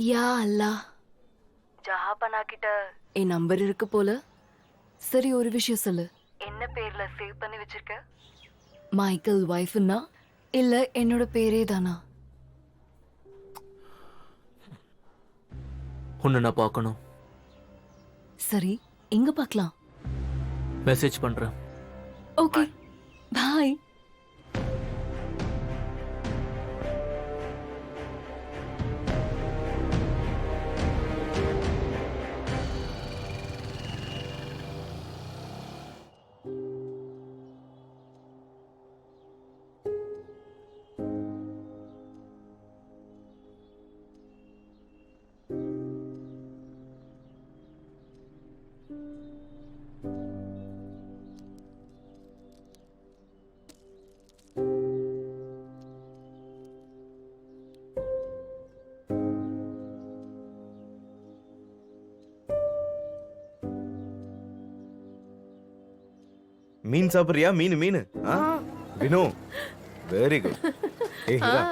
யா அல்லா, ஜஹாபனா கிட்ட என் நம்பர் இருக்கு போல. சரி, ஒரு விஷயம் சொல்லு. என்ன பேர்ல சேவ் பண்ணி வச்சிருக்க? மைக்கேல் வைஃப்னா இல்ல என்னோட பேரே தானா? உன்னை நான் பார்க்கணும். சரி, எங்க பார்க்கலாம்? மெசேஜ் பண்றேன். ஓகே, பாய். மீன் சாப்பிடுறியா? மீன் மீன் வினோ, வெரி குட். ஏய் ஹீரா,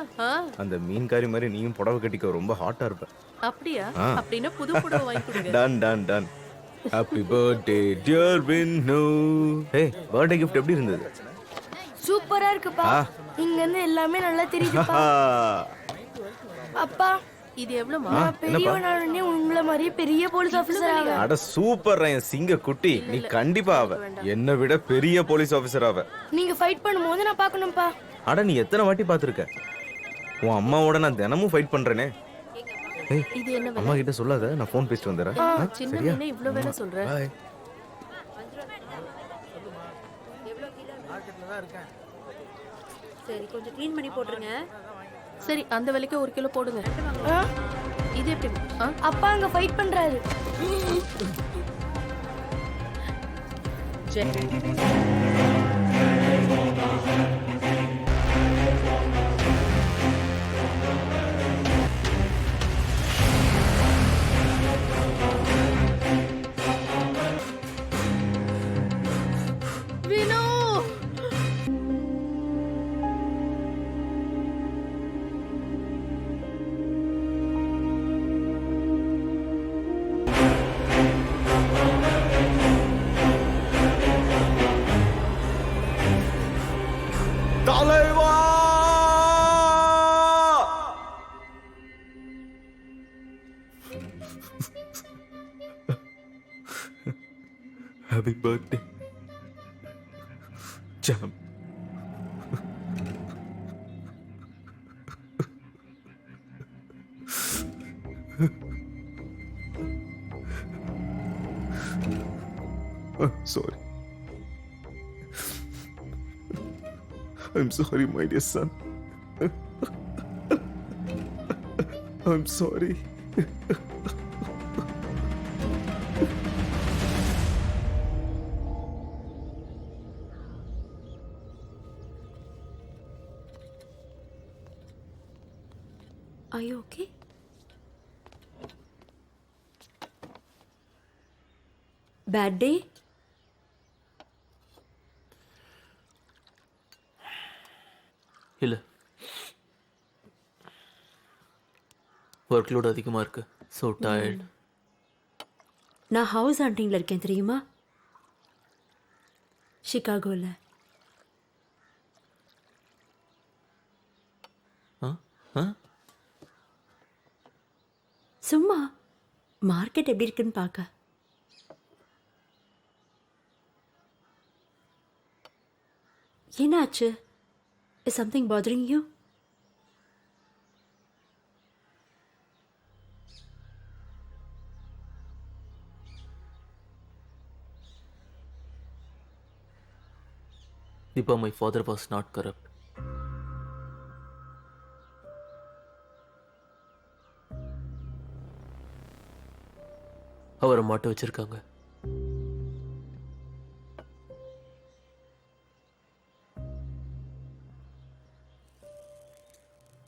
அந்த மீன்காரி மாதிரி நீயும் புடவை கட்டிக்கோ, ரொம்ப ஹாட்டா இருப்ப. அப்படியா? அப்படினா புது புடவை வாங்கி கொடுங்க. டன் டன் டன். Happy birthday dear Vino. ஏய், பர்த்டே gift எப்படி இருந்தது? சூப்பரா இருக்குப்பா. இங்க இருந்து எல்லாமே நல்லா தெரியுதுப்பா. அப்பா, இது எவ்வளவுமா? பெரியவனானே உங்கள மாதிரி பெரிய போலீஸ் ஆபீசர் ஆக. அட சூப்பர், என் சிங்க குட்டி. நீ கண்டிப்பா ஆவ. என்னை விட பெரிய போலீஸ் ஆபீசர் ஆவ. நீங்க ஃபைட் பண்ணும்போது நான் பார்க்கணும்ப்பா. அட, நீ எத்தனை வாட்டி பாத்துருக்க? உன் அம்மாவோட நான் தினமும் ஃபைட் பண்றேனே. ஏய், இது என்ன வேலை? அம்மா கிட்ட சொல்லாத, நான் ஃபோன் பேசிட்டு வந்துறேன். சின்ன மீனே இவ்ளோ வேலை சொல்ற? பை. சரி, கொஞ்சம் க்ளீன் பண்ணி போட்டுருங்க. சரி, அந்த விலைக்கு 1 கிலோ போடுங்க. இது எப்படி? அப்பா அங்க ஃபைட் பண்றாரு. வினோ, தலைவா! Happy birthday, Jam. I'm sorry. I'm sorry, my dear son. I'm sorry. Are you okay? Bad day? இல்ல, ஒர்க் லோட் அதிகமா இருக்கு. So tired. நான் ஹவுஸ் ஹண்டிங்ல இருக்கேன் தெரியுமா, சிகாகோல. சும்மா மார்க்கெட் எப்படி இருக்குன்னு பார்க்க. என்னாச்சு? Is something bothering you? Deepa, my father was not corrupt. அவரை மாட்ட வச்சிருக்காங்க.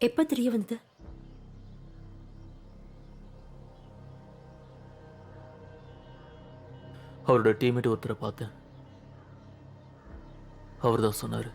எப்ப தெரிய வந்து? அவரோட டீம்மேட் ஒருத்தரை பார்த்தேன். அவர் தான் சொன்னாரு.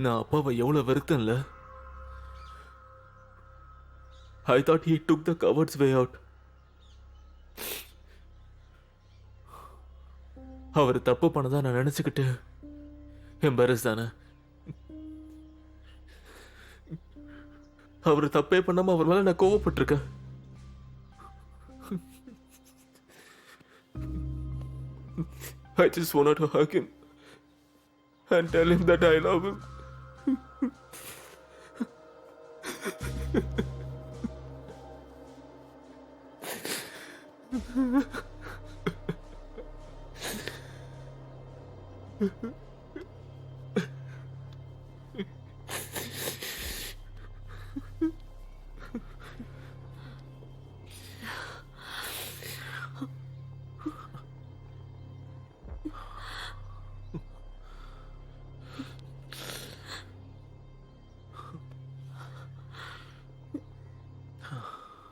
நான் அப்பாவை எவ்வளவு வெறுத்தேன்ல. I thought he took the coward's way out. அவர் தப்பு பண்ணதா நான் நினைச்சுக்கிட்டு எம்பாரஸ் தானே. அவர் தப்பே பண்ணாம அவர் மேல நான் கோவப்பட்டிருக்கேன். I just wanted to hug him and tell him that I love him.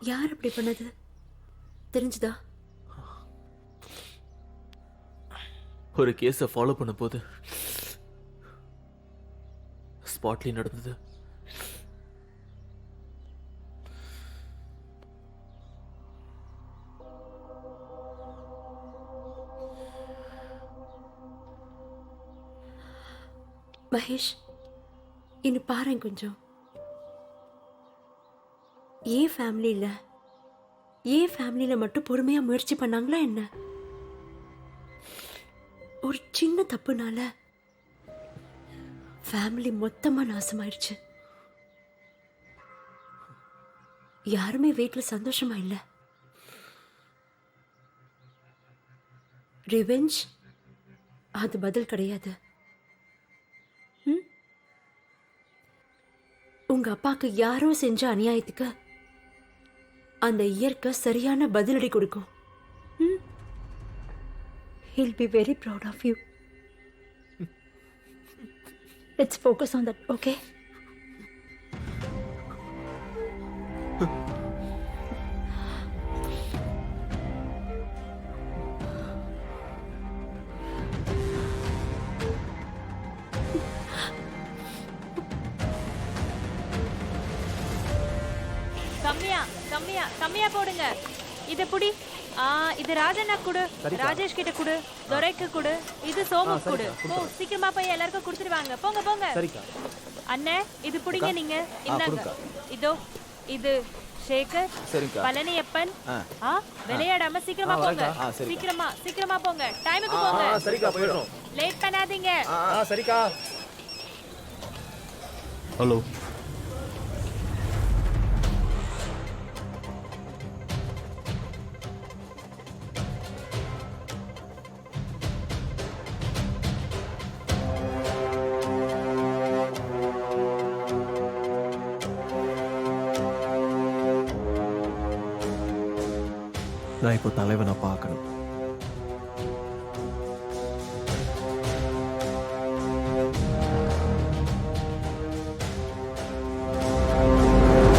யார் அப்படி பண்ணது தெரிஞ்சுதா? ஒரு கேஸை ஃபாலோ பண்ண போது ஸ்பாட்லி நடந்தது. மகேஷ், இன்னும் பாருங்க கொஞ்சம். ஏன் ஃபேமிலியில் மட்டும் பொறுமையா முயற்சி பண்ணாங்களா என்ன? ஒரு சின்ன தப்புனால ஃபேமிலி மொத்தமா நாசமாயிடுச்சு. யாருமே வீட்டில் சந்தோஷமா இல்லை. ரிவெஞ்ச் அது பதில் கிடையாது. உங்க அப்பாக்கு யாரோ செஞ்ச அநியாயத்துக்கு அந்த இயற்கை சரியான பதிலடி கொடுக்கும். He'll be very proud of you. Let's focus on that, okay? கம்மியா போடுங்க. இது புடி. இது ராஜண்ணா குடு, ராஜேஷ் கிட்ட குடு, துரைக்கு குடு, இது சோமு குடு. போ சீக்கிரமா போய் எல்லாருக்கும் கொடுத்துருவாங்க. போங்க போங்க. அண்ணே இது புடிங்க நீங்க. இந்தாங்க. இதோ இது சேகர், பழனியப்பன். விளையாடாம சீக்கிரமா போங்க. சீக்கிரமா போங்க. டைமுக்கு போங்க. லேட் பண்ணாதீங்க. சரிக்கா. ஹலோ. நான் இப்போ தலைவனை பார்க்கணும்.